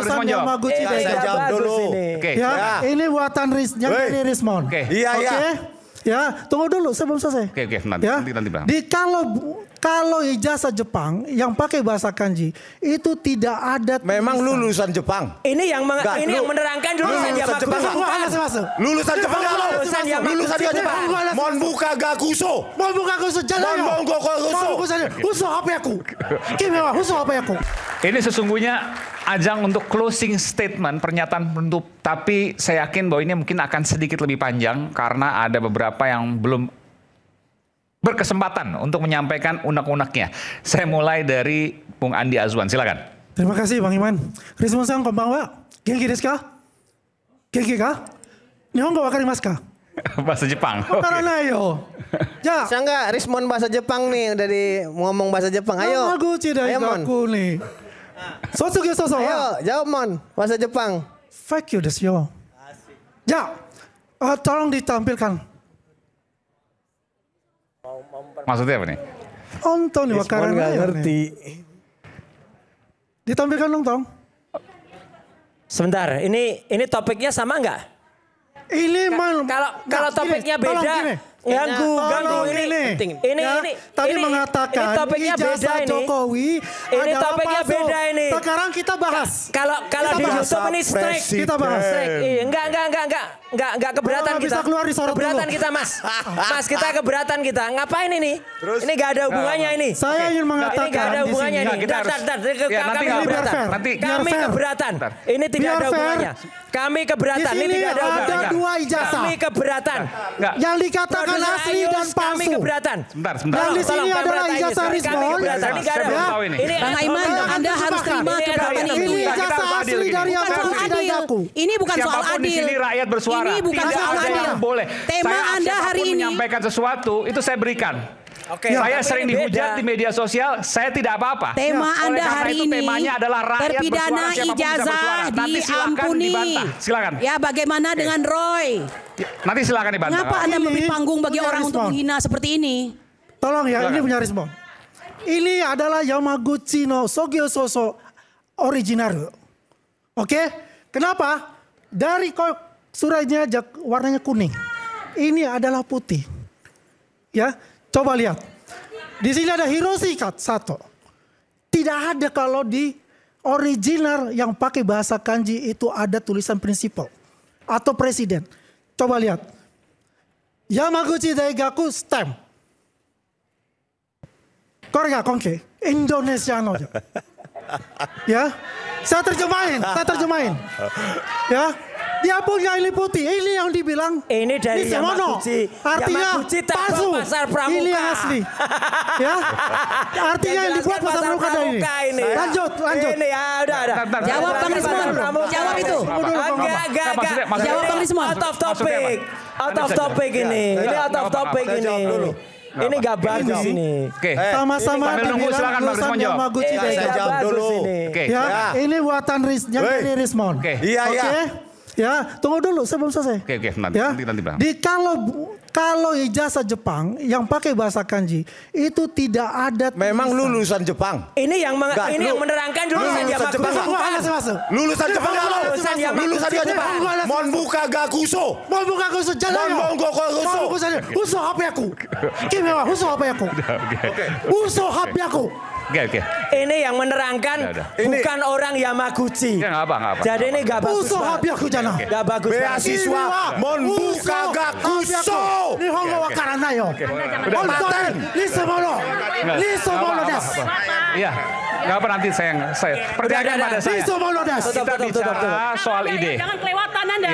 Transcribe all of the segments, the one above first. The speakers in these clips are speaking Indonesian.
Luasan Yamaguchi Saya jawab dulu. Ya, ini buatan yang dari Rismond. Iya. Ya, tunggu dulu sebelum selesai. Oke, nanti Bang. Kalau ijazah Jepang yang pakai bahasa kanji itu tidak ada. Memang lulusan Jepang. Ini yang menerangkan lulusan Jepang. Lulusan Jepang. Lulusan Jepang. Monbuka Gakuso. Uso HP aku. Kimewa, uso HP aku. Ini sesungguhnya ajang untuk closing statement, pernyataan penutup. Tapi saya yakin bahwa ini mungkin akan sedikit lebih panjang karena ada beberapa yang belum berkesempatan untuk menyampaikan unek-uneknya. Saya mulai dari Bung Andi Azwan, silakan. Terima kasih Bang Iman. Rismon-san konbanwa. Genki desu ka? Genki ka? Nihongo wakarimasu ka? Bahasa Jepang. Wakaranai yo. Ja. Saya enggak Rismon bahasa Jepang nih, dari ngomong bahasa Jepang. Ayo. Yamaguchi Daigaku nih. Sotsugyou soso. Ayo, jawab Mon, bahasa Jepang. Fuck you desu yo. Ja. Tolong ditampilkan. Maksudnya apa nih? Onto nih wakaranai. Nggak ngerti. Ditampilkan dong, Tong. Sebentar, ini topiknya sama nggak? Ini kalau topiknya beda. Ganggu ini penting. Tadi mengatakan topiknya ijazah beda Jokowi ini topiknya palsu. beda ini. Sekarang kita bahas. Kalau di YouTube ini strike. Kita bahas. Enggak keberatan kita. Bisa keluar di sorot keberatan dulu. kita, Mas. Mas, kita keberatan kita. Ngapain ini? Terus? Ini enggak ada hubungannya ini. Saya ingin mengatakan ini enggak ada hubungannya di ini. sini. Kami keberatan. Kami keberatan. Ini tidak ada hubungannya. Kami keberatan. Di sini Ini tidak ada hubungannya. ada dua ijazah. Kami keberatan. Yang dikatakan asli dan palsu. Kami keberatan. Sebentar. Dan di sini adalah ijazah Rismon. Ini Bang Aiman, Anda harus terima keberatan itu. Ini ijazah asli dari Yamaguchi Daigaku. Ini bukan soal Siapapun di adil. sini rakyat bersuara. Ini bukan Tidak soal ada adil. yang boleh. Tema Anda hari ini. Menyampaikan sesuatu itu saya berikan. Oke, Saya tapi sering ini dihujat beda. di media sosial, saya tidak apa-apa. Tema Oleh Anda karena hari itu, ini temanya adalah rakyat terpidana bersuara, siapapun bisa ijazah bersuara. Nanti silakan diampuni. dibantah. Silakan. Ya, bagaimana dengan Roy? Nanti silakan dibantah. Mengapa Anda Ini memberi panggung bagi punya orang untuk Rismon. menghina seperti ini? Tolong ya, Silakan. ini punya Rismon. Ini adalah Yamaguchi no Sogyo Soso original. Oke? Kenapa? Dari suratnya warnanya kuning. Ini adalah putih. Ya, coba lihat. Di sini ada Hiroshi Sato. Tidak ada kalau di original yang pakai bahasa kanji itu ada tulisan prinsipal atau presiden. Coba lihat. Yamaguchi Daigaku stamp. Korea Konke. Indonesia no. Ya. Saya terjemahin. Ya. Dia punya ini putih. Ini yang dibilang. Ini dari Yamaguchi. Artinya Yamaguchi tak palsu. buat pasar pramuka. Ini yang asli. Ya. Artinya yang dibuat pasar pramuka ini. Lanjut. Ini ya udah. Jawab Bang Rismon. Jawab itu. Enggak. Jawab Bang Rismon. Out of topic. Out of topic ini. Ini out of topic ini. Ini gak bagus ini. Oke. Sama-sama Sambil nunggu, dibilang silakan Bang lulusan Rismon jawab. Yamaguchi Saya Daigaku. jawab dulu. Oke. Ya, ini buatan yang dari Rismon. Oke. Iya. Ya, tunggu dulu sebelum selesai. Oke, nanti Bang. Kalau ijazah Jepang yang pakai bahasa kanji itu tidak ada. Memang lulusan Jepang. Ini yang menerangkan lulusan Jepang. Lulusan Jepang. Lulusan Jepang. Monbuka Gakuso. Uso HP aku. Kimewa, uso HP aku. Uso HP aku. Oke. Ini yang menerangkan bukan orang Yamaguchi. Enggak apa. Jadi ini gak bagus. Uso HP aku jana. Gak bagus. Beasiswa Monbuka Gakuso. Nihongo wakaranai yo. Onton, nisemono. Nisemono desu. Iya. Enggak apa nanti saya percayakan pada saya. Nisemono desu. Kita bicara soal ide. Jangan kelewatan Anda.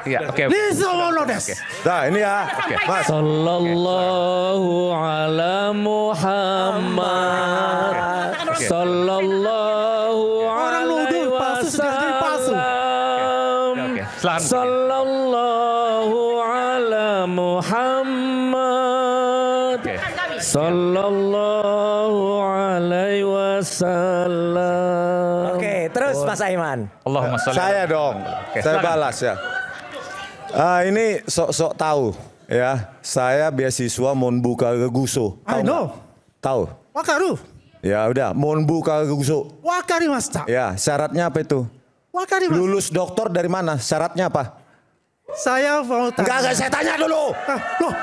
Iya, oke. Nisemono desu. Nah ini ya. Mas. Sallallahu ala Muhammad. Sallallahu alaihi wasallam. Sallallahu ala Muhammad. Sallallahu alaihi wasallam. Oke, terus Mas Aiman. Allahumma sholli. Saya dong. Saya balas ya. Ini sok-sok tahu ya. Saya beasiswa Monbuka Gakuso. I know. Tahu? Wakaru. Ya udah, Monbuka Gakuso. Wakarimashita. Ya, syaratnya apa itu? Wakari, Mas. Lulus doktor dari mana? Syaratnya apa? Saya mau tanya. Enggak, saya tanya dulu. Loh,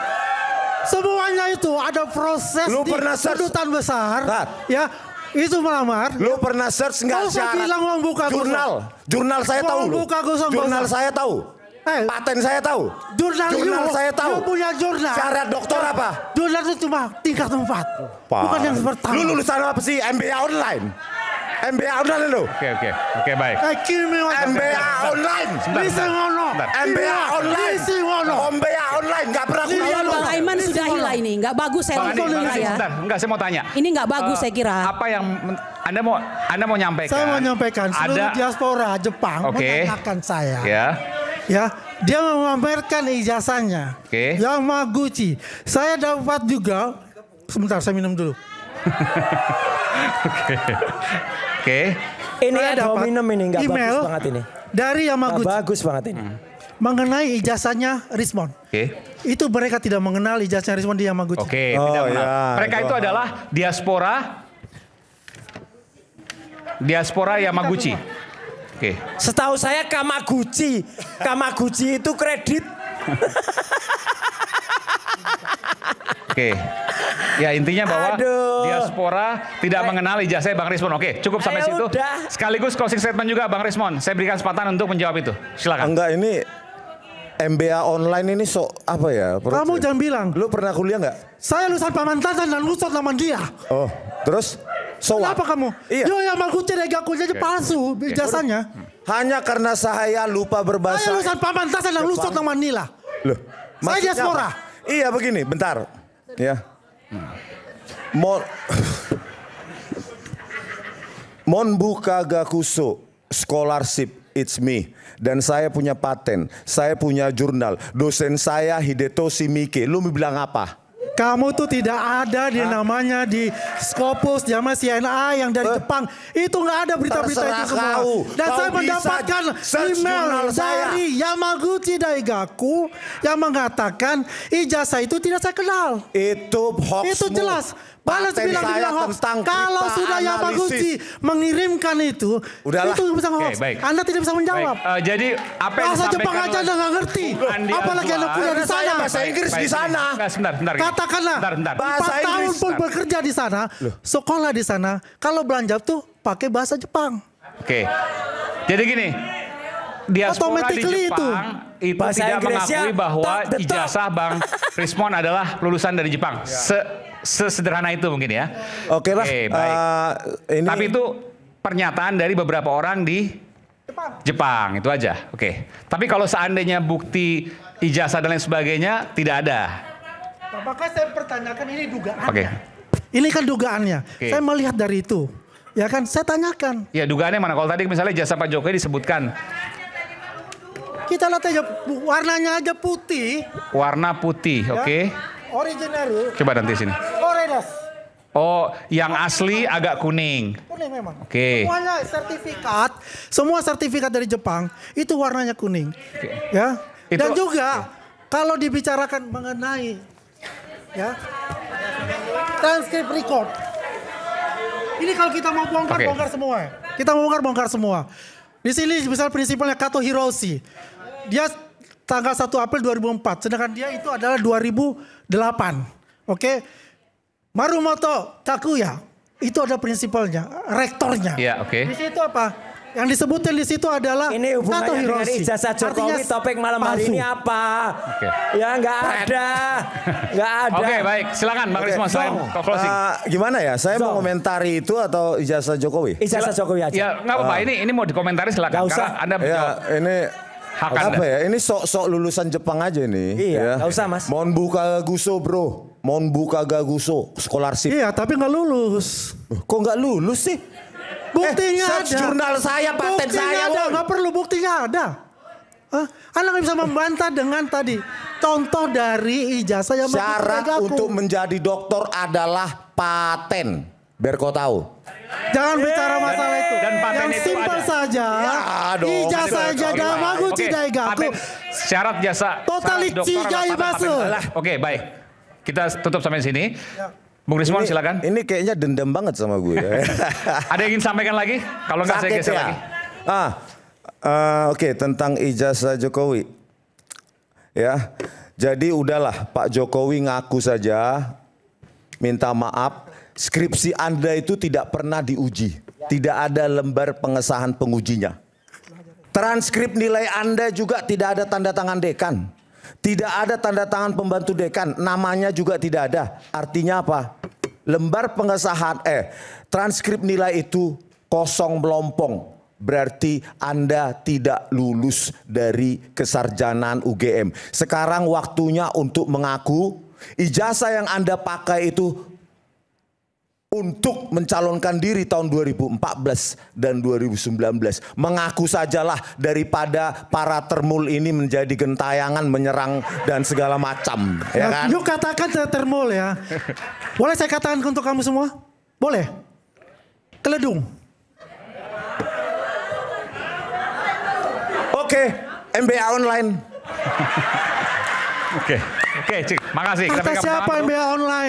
semuanya itu ada proses Lu di pernah search? kedutaan besar. Rat. Ya, itu melamar. Lu pernah search nggak Kalau saya syarat? bilang mau buka Jurnal. Jurnal saya tahu Mau lu. buka gosong-gosong. Jurnal saya tahu. Paten saya tahu. Jurnal saya tahu. You punya jurnal. Syarat dokter apa? Jurnal itu cuma tingkat 4. Bukan yang pertama. Lu lulusan apa sih? MBA online. MBA online lu. Oke, baik. MBA online. Bisa ngono. MBA online. Bisa ngono. MBA online nggak pernah kuliah lu. Bang Aiman sudah hilang ini, nggak bagus saya Bang Andi, kira ya. sebentar. Enggak, saya mau tanya. Ini nggak bagus saya kira. Apa yang Anda mau nyampaikan? Saya mau nyampaikan seluruh ada diaspora Jepang Oke. mengatakan saya. ya. Dia memamerkan ijazahnya. Oke. Yamaguchi. Saya dapat juga. Sebentar, saya minum dulu. Oke. Ini Saya ada dapat minum ini nggak email bagus banget ini. dari Nggak Yamaguchi bagus banget ini. mengenai ijazahnya Rismond. Oke. Itu mereka tidak mengenal ijazahnya Rismond di Yamaguchi. Oke, Oh, tidak benar. ya. Mereka itu adalah diaspora Yamaguchi. Oke. Setahu saya Kamaguchi. Kamaguchi itu kredit. Oke. Ya intinya bahwa Aduh. diaspora tidak mengenal ijazah Bang Rismond. Oke, cukup sampai Ayo situ. udah. Sekaligus closing statement juga Bang Rismond. Saya berikan kesempatan untuk menjawab itu. Silakan. Enggak, ini MBA online ini apa ya? Kamu jangan bilang. Lu pernah kuliah nggak? Saya lulusan Pamantasan dan lulusan Lamandia. Oh, terus? So what? Kenapa kamu? Iya. Yo Yamaguchi Regaku jadi palsu ijazahnya. Hanya karena saya lupa berbahasa. Saya lulusan Pamantasan dan lulusan Lamanila. Loh, Saya maksudnya diaspora. apa? Iya begini, bentar. Ya. Monbuka Gakuso Scholarship It's Me. Dan saya punya paten, saya punya jurnal. Dosen saya Hidetoshi Miike. Lu bilang apa? Kamu tuh tidak ada di namanya di Scopus, Jama CNA yang dari Jepang. Itu nggak ada berita-berita itu Terserah semua. kau. Dan Kau saya bisa mendapatkan search email jurnal saya. dari Yamaguchi Daigaku yang mengatakan ijazah itu tidak saya kenal. Itu hoax. Itu jelas. Balas Paten bilang saya hoax. tentang Kalau kripta sudah analisis. Yamaguchi mengirimkan itu, Udahlah. itu bisa hoax. Oke, baik. Anda tidak bisa menjawab. Baik, jadi apa yang Bahasa Jepang disampaikan aja Anda nggak ngerti. Andi Apalagi Azwar. Anda kuliah di Saya sana. bahasa Inggris di sana. Enggak, sebentar. Katakanlah Bentar. Bahasa 4 tahun Inggris. pun bekerja di sana, sekolah di sana, kalau belanja tuh pakai bahasa Jepang. Oke. Jadi gini, diaspora di Automatically Jepang itu Bahasa tidak Inggrisnya, mengakui bahwa talk the talk. ijazah Bang Rismond adalah lulusan dari Jepang. Sesederhana itu mungkin ya. Oke lah. Baik. Ini Tapi itu pernyataan dari beberapa orang di Jepang, itu aja. Oke. Tapi kalau seandainya bukti ijazah dan lain sebagainya tidak ada. Maka saya pertanyakan ini dugaannya. Oke. Ini kan dugaannya. Oke. Saya melihat dari itu. Ya kan, saya tanyakan. Ya dugaannya mana? Kalau tadi misalnya ijazah Pak Jokowi disebutkan Kita lihat aja warnanya aja putih. warna putih, ya. oke. Originaru. Coba nanti sini. Oredas. Oh, yang asli agak kuning. Kuning memang. Oke. Semuanya sertifikat, semua sertifikat dari Jepang itu warnanya kuning. Oke. Ya. Itu- Dan juga kalau dibicarakan mengenai ya transkrip record. Ini kalau kita mau bongkar-bongkar semua. Ya. Kita mau bongkar semua. Di sini misal prinsipalnya Kato Hiroshi. Dia tanggal 1 April 2004, sedangkan dia itu adalah 2008. Oke. Marumoto Takuya itu ada prinsipalnya, rektornya. Iya, oke. Di situ apa? Yang disebutin di situ adalah Ini Kato hubungannya dengan Hiroshi. ijazah Jokowi. Artinya Topik malam hari palsu. ini apa? Oke. Ya nggak ada. Nggak ada. Oke, baik. Silakan Bang Rismond selain closing. gimana ya? Saya mau So. komentari itu atau ijazah Jokowi? Ijazah Jokowi aja. Ya, nggak apa-apa. Ini mau dikomentari silakan. Nggak usah. Karena Anda Ya, ini Hak apa Anda. ya? Ini sok-sok lulusan Jepang aja nih. Iya, nggak usah, Mas. Monbuka Gaguso, bro. Monbuka Gaguso, scholarship. Iya, tapi nggak lulus. Kok nggak lulus sih? Buktinya search ada. jurnal saya, paten Buktinya saya, ada, woy. nggak perlu buktinya ada. Hah? Anda nggak bisa membantah dengan tadi contoh dari ijazah yang Syarat Daigaku. untuk menjadi dokter adalah paten. Biar kau tahu. Jangan bicara masalah itu. Dan paten yang itu simpel ada. saja. Ya, dong. Ijazah aja Yamaguchi Oke, Daigaku. paten, syarat jasa Totally syarat dokter cigai adalah paten. basu. Oke, baik. Kita tutup sampai sini. Bung Rismond silakan. Ini kayaknya dendam banget sama gue. Ada yang ingin sampaikan lagi? Kalau nggak saya Sakit geser ya? lagi. Oke, tentang ijazah Jokowi. Ya, jadi udahlah Pak Jokowi ngaku saja, minta maaf. Skripsi Anda itu tidak pernah diuji. Tidak ada lembar pengesahan pengujinya. Transkrip nilai Anda juga tidak ada tanda tangan dekan. Tidak ada tanda tangan pembantu dekan. Namanya juga tidak ada. Artinya apa? Lembar pengesahan, transkrip nilai itu kosong melompong. Berarti Anda tidak lulus dari kesarjanaan UGM. Sekarang waktunya untuk mengaku ijazah yang Anda pakai itu untuk mencalonkan diri tahun 2014 dan 2019. Mengaku sajalah daripada para termul ini menjadi gentayangan menyerang dan segala macam. Ya kan? Yuk katakan termul ya. Boleh saya katakan untuk kamu semua? Boleh? Keledung. Oke, MBA online. Oke, Cik. Makasih. Kita Kata pegang siapa tangan dulu. MBA online?